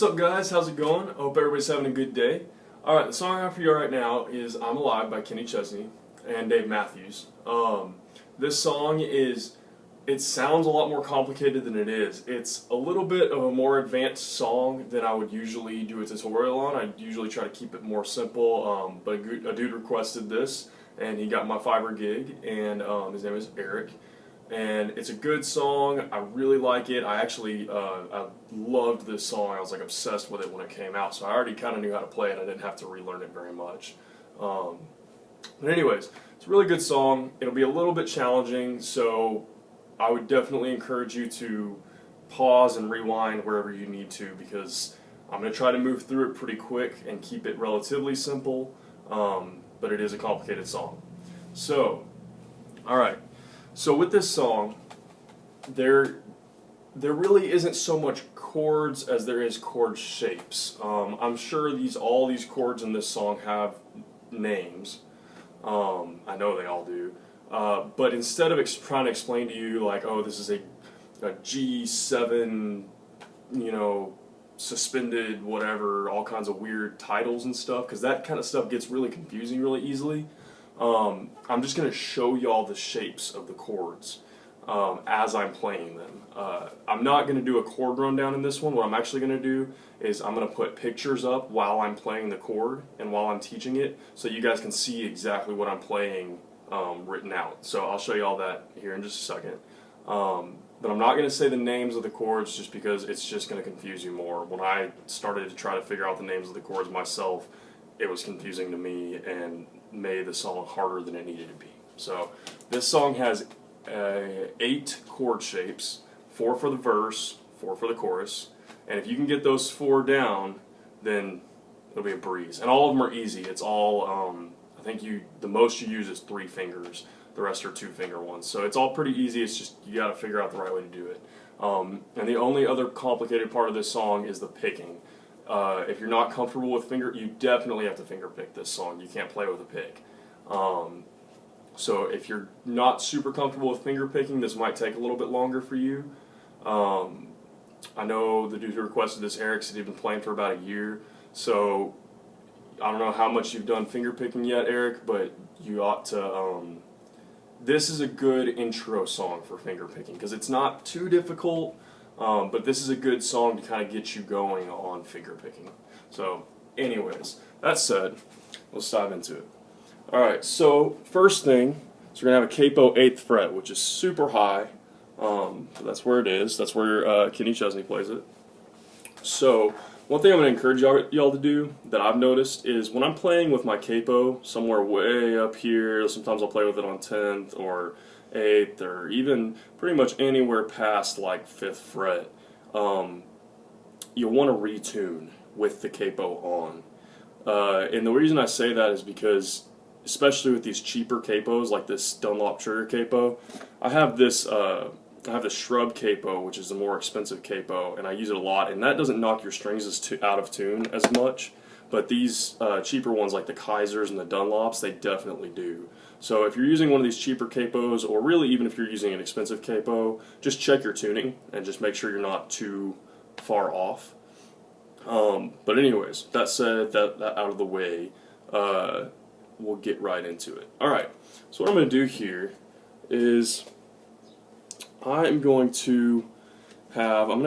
What's up, guys? How's it going? I hope everybody's having a good day. Alright, the song I have for you right now is I'm Alive by Chesney and Dave Matthews. This song it sounds a lot more complicated than it is. It's a little bit of a more advanced song than I would usually do a tutorial on. I usually try to keep it more simple, but a dude requested this, and he got my Fiverr gig, and his name is Eric. And it's a good song. I really like it. I loved this song. I was like obsessed with it when it came out, so I already kind of knew how to play it. I didn't have to relearn it very much. But anyways, it's a really good song. It'll be a little bit challenging, so I would definitely encourage you to pause and rewind wherever you need to, because I'm going to try to move through it pretty quick and keep it relatively simple, but it is a complicated song. So, alright. So with this song, there really isn't so much chords as there is chord shapes. I'm sure all these chords in this song have names. I know they all do. But instead of trying to explain to you like, oh, this is a G7, suspended, whatever, all kinds of weird titles and stuff, because that kind of stuff gets really confusing really easily. I'm just going to show y'all the shapes of the chords as I'm playing them. I'm not going to do a chord rundown in this one. What I'm actually going to do is I'm going to put pictures up while I'm playing the chord and while I'm teaching it, so you guys can see exactly what I'm playing written out. So I'll show you all that here in just a second. But I'm not going to say the names of the chords just because it's just going to confuse you more. When I started to try to figure out the names of the chords myself, it was confusing to me and made the song harder than it needed to be. So this song has 8 chord shapes, 4 for the verse, 4 for the chorus, and if you can get those 4 down, then it'll be a breeze. And all of them are easy. It's all, I think the most you use is 3 fingers. The rest are 2-finger ones. So it's all pretty easy. It's just you got to figure out the right way to do it. And the only other complicated part of this song is the picking. If you're not comfortable with you definitely have to finger pick this song. You can't play with a pick. So if you're not super comfortable with finger picking, this might take a little bit longer for you. I know the dude who requested this, Eric, said he'd been playing for about a year. So I don't know how much you've done finger picking yet, Eric, but you ought to. This is a good intro song for finger picking because it's not too difficult. But this is a good song to kind of get you going on finger picking. So anyways, that said, let's dive into it. Alright, so first thing, so we're going to have a capo 8th fret, which is super high. That's where it is. That's where Kenny Chesney plays it. So one thing I'm going to encourage y'all to do that I've noticed is when I'm playing with my capo somewhere way up here, sometimes I'll play with it on 10th or 8th or even pretty much anywhere past like 5th fret, you'll want to retune with the capo on. And the reason I say that is because, especially with these cheaper capos like this Dunlop trigger capo, I have this shrub capo, which is a more expensive capo, and I use it a lot, and that doesn't knock your strings out of tune as much, but these cheaper ones like the Kaisers and the Dunlops, they definitely do. So if you're using one of these cheaper capos, or really even if you're using an expensive capo, just check your tuning and just make sure you're not too far off. But anyways, that said, that out of the way, we'll get right into it. Alright, so what I'm going to do here is I'm going to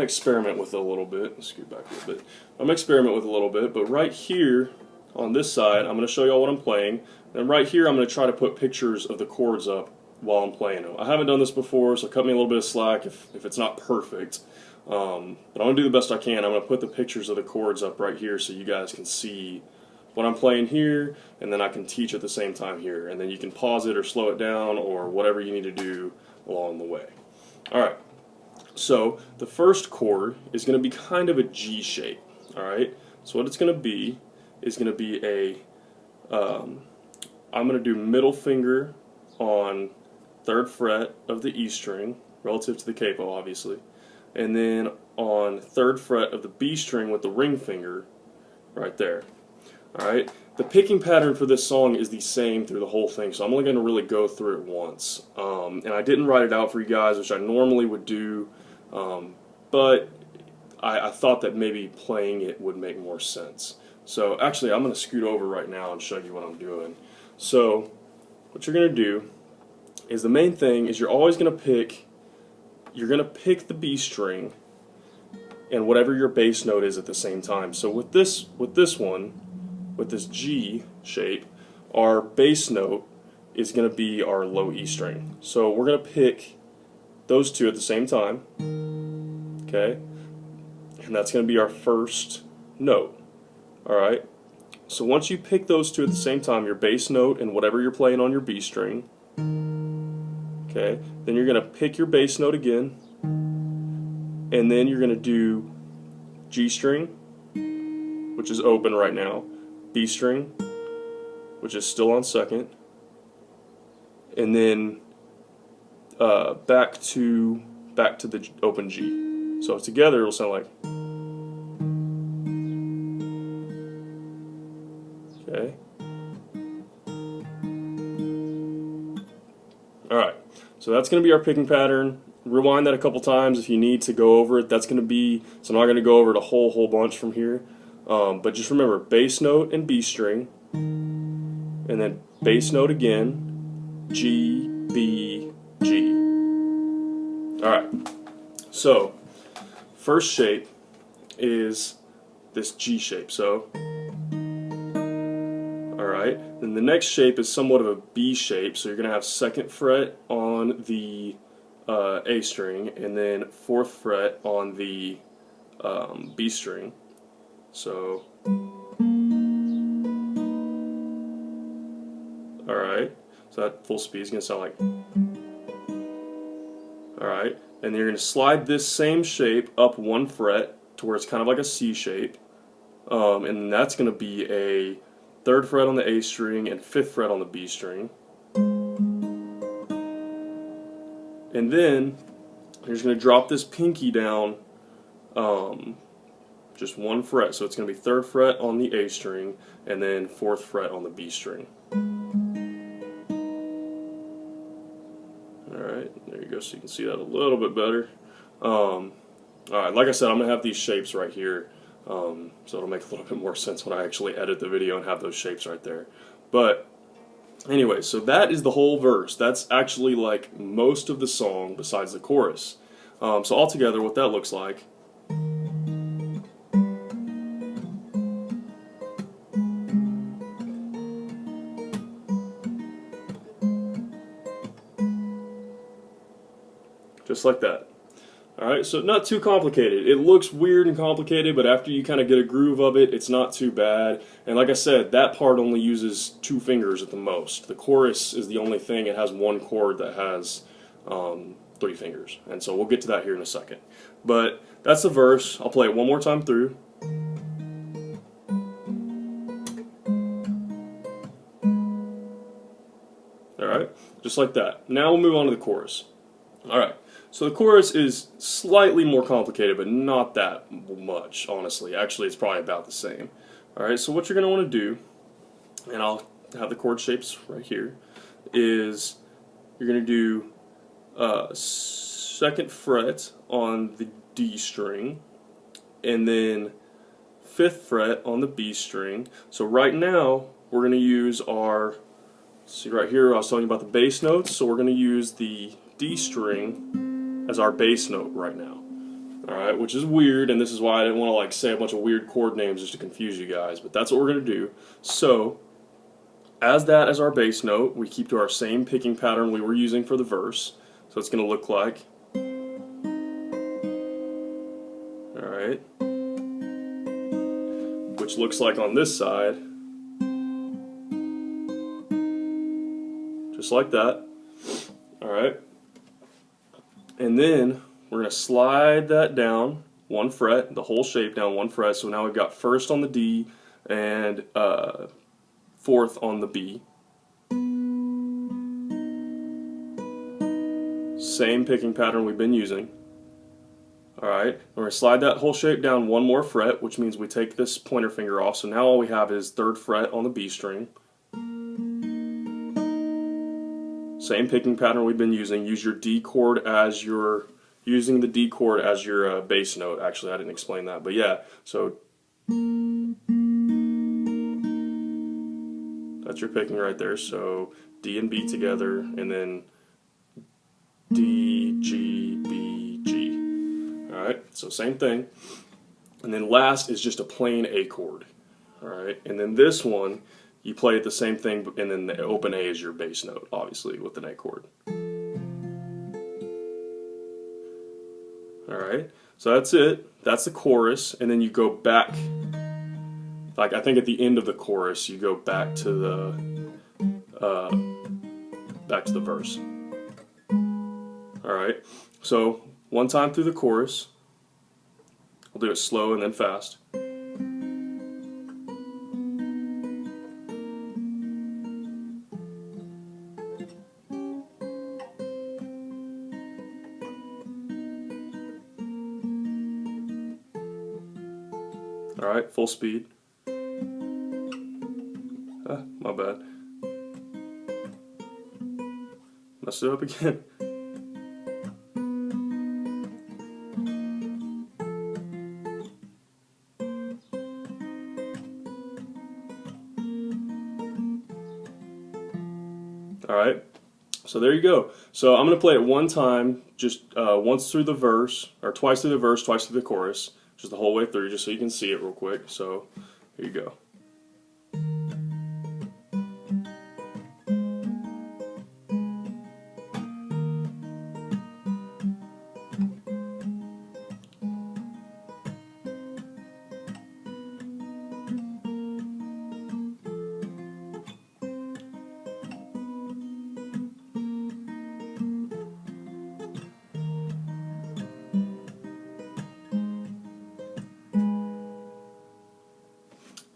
experiment with it a little bit. Let's scoot back a little bit. I'm going to experiment with it a little bit, but right here on this side, I'm going to show y'all what I'm playing. And right here, I'm going to try to put pictures of the chords up while I'm playing them. I haven't done this before, so cut me a little bit of slack if it's not perfect. But I'm going to do the best I can. I'm going to put the pictures of the chords up right here so you guys can see what I'm playing here, and then I can teach at the same time here. And then you can pause it or slow it down or whatever you need to do along the way. Alright, so the first chord is going to be kind of a G shape. Alright, so what it's going to be is going to be I'm going to do middle finger on 3rd fret of the E string, relative to the capo obviously, and then on 3rd fret of the B string with the ring finger right there. Alright, the picking pattern for this song is the same through the whole thing, so I'm only going to really go through it once. And I didn't write it out for you guys, which I normally would do, but I thought that maybe playing it would make more sense. So actually, I'm going to scoot over right now and show you what I'm doing. So what you're going to do is, the main thing is you're always going to pick the B string and whatever your bass note is at the same time. So with this one, with this G shape, our bass note is going to be our low E string. So we're going to pick those two at the same time, okay? And that's going to be our first note, alright? So once you pick those two at the same time, your bass note and whatever you're playing on your B string, okay, then you're going to pick your bass note again, and then you're going to do G string, which is open right now, B string, which is still on second, and then back to the open G. So together it'll sound like, okay. Alright, so that's going to be our picking pattern. Rewind that a couple times if you need to go over it. That's going to be, so I'm not going to go over it a whole bunch from here. But just remember, bass note and B string, and then bass note again, G, B, G. Alright, so first shape is this G shape. So, alright, then the next shape is somewhat of a B shape. So you're going to have second fret on the A string, and then fourth fret on the B string. So, alright, so that full speed is going to sound like, alright, and then you're going to slide this same shape up one fret to where it's kind of like a C shape, and that's going to be a third fret on the A string and fifth fret on the B string. And then you're just going to drop this pinky down just one fret, so it's going to be third fret on the A string and then fourth fret on the B string. Alright, there you go, so you can see that a little bit better. Alright, like I said, I'm going to have these shapes right here, so it'll make a little bit more sense when I actually edit the video and have those shapes right there. But anyway, so that is the whole verse. That's actually like most of the song besides the chorus. So altogether, what that looks like. Just like that. Alright, so not too complicated. It looks weird and complicated, but after you kind of get a groove of it, it's not too bad. And like I said, that part only uses 2 fingers at the most. The chorus is the only thing. It has one chord that has 3 fingers. And so we'll get to that here in a second. But that's the verse. I'll play it one more time through. Alright, just like that. Now we'll move on to the chorus. Alright. So the chorus is slightly more complicated, but not that much, honestly. Actually, it's probably about the same. Alright, so what you're going to want to do, and I'll have the chord shapes right here, is you're going to do second fret on the D string, and then fifth fret on the B string. So right now, we're going to use our, see right here, I was telling you about the bass notes, so we're going to use the D string as our bass note right now. Alright, which is weird, and this is why I didn't want to like say a bunch of weird chord names just to confuse you guys, but that's what we're going to do. So, as our bass note, we keep to our same picking pattern we were using for the verse. So it's going to look like, alright, which looks like on this side, just like that. Alright. And then we're going to slide that down one fret, the whole shape down one fret. So now we've got first on the D and fourth on the B. Same picking pattern we've been using. Alright, we're going to slide that whole shape down one more fret, which means we take this pointer finger off. So now all we have is third fret on the B string. Same picking pattern we've been using. Use your D chord as your using the D chord as your bass note. Actually, I didn't explain that, but yeah, so that's your picking right there. So D and B together, and then D, G, B, G. Alright, so same thing. And then last is just a plain A chord. Alright, and then this one, you play it the same thing, and then the open A is your bass note, obviously, with an A chord. Alright, so that's it. That's the chorus, and then you go back, like I think at the end of the chorus, you go back to the verse. Alright, so one time through the chorus. I'll do it slow and then fast. Alright, full speed. My bad. Messed it up again. Alright, so there you go. So I'm going to play it one time, just once through the verse, or twice through the verse, twice through the chorus, just the whole way through, just so you can see it real quick. So here you go.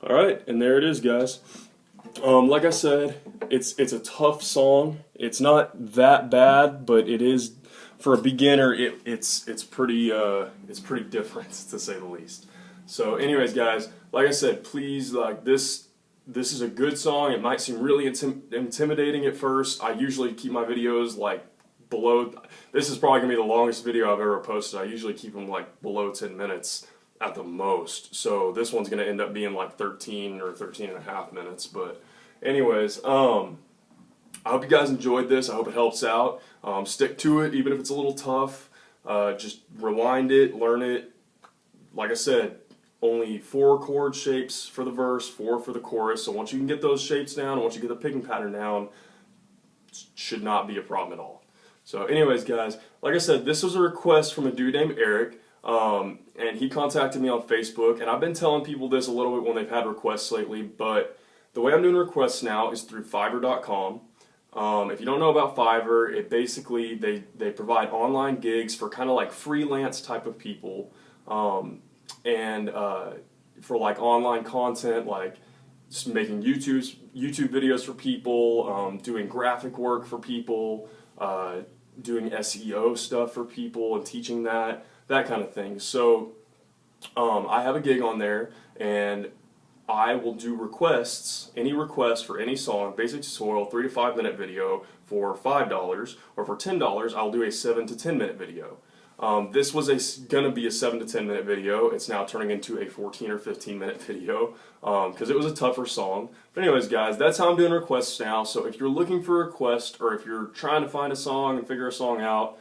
Alright, and there it is, guys. Like I said, it's a tough song. It's not that bad, but it is, for a beginner, it's pretty different, to say the least. So anyways, guys, like I said, please, like this is a good song. It might seem really intimidating at first. I usually keep my videos like below, this is probably going to be the longest video I've ever posted. I usually keep them like below 10 minutes at the most. So this one's going to end up being like 13 or 13 and a half minutes. But anyways, I hope you guys enjoyed this. I hope it helps out. Stick to it, even if it's a little tough. Just rewind it, learn it. Like I said, only 4 chord shapes for the verse, 4 for the chorus. So once you can get those shapes down, once you get the picking pattern down, it should not be a problem at all. So anyways, guys, like I said, this was a request from a dude named Eric. And he contacted me on Facebook, and I've been telling people this a little bit when they've had requests lately, but the way I'm doing requests now is through Fiverr.com. If you don't know about Fiverr, it basically, they provide online gigs for kind of like freelance type of people, and for like online content, like just making YouTube videos for people, doing graphic work for people, doing SEO stuff for people and teaching that kind of thing. So I have a gig on there, and I will do requests, any request for any song, basic tutorial, 3 to 5 minute video for $5, or for $10 I'll do a 7 to 10 minute video. This was gonna be a 7 to 10 minute video. It's now turning into a 14 or 15 minute video because it was a tougher song. But anyways, guys, that's how I'm doing requests now. So if you're looking for a request, or if you're trying to find a song and figure a song out,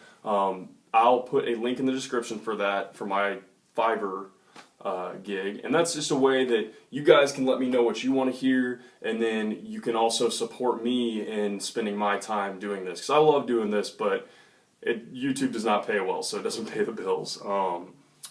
I'll put a link in the description for that, for my Fiverr gig. And that's just a way that you guys can let me know what you want to hear, and then you can also support me in spending my time doing this. Because I love doing this, but YouTube does not pay well, so it doesn't pay the bills.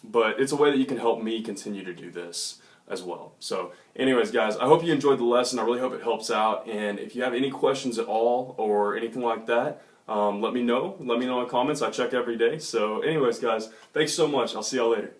But it's a way that you can help me continue to do this as well. So anyways, guys, I hope you enjoyed the lesson. I really hope it helps out. And if you have any questions at all or anything like that, let me know. Let me know in the comments. I check every day. So anyways, guys, thanks so much. I'll see y'all later.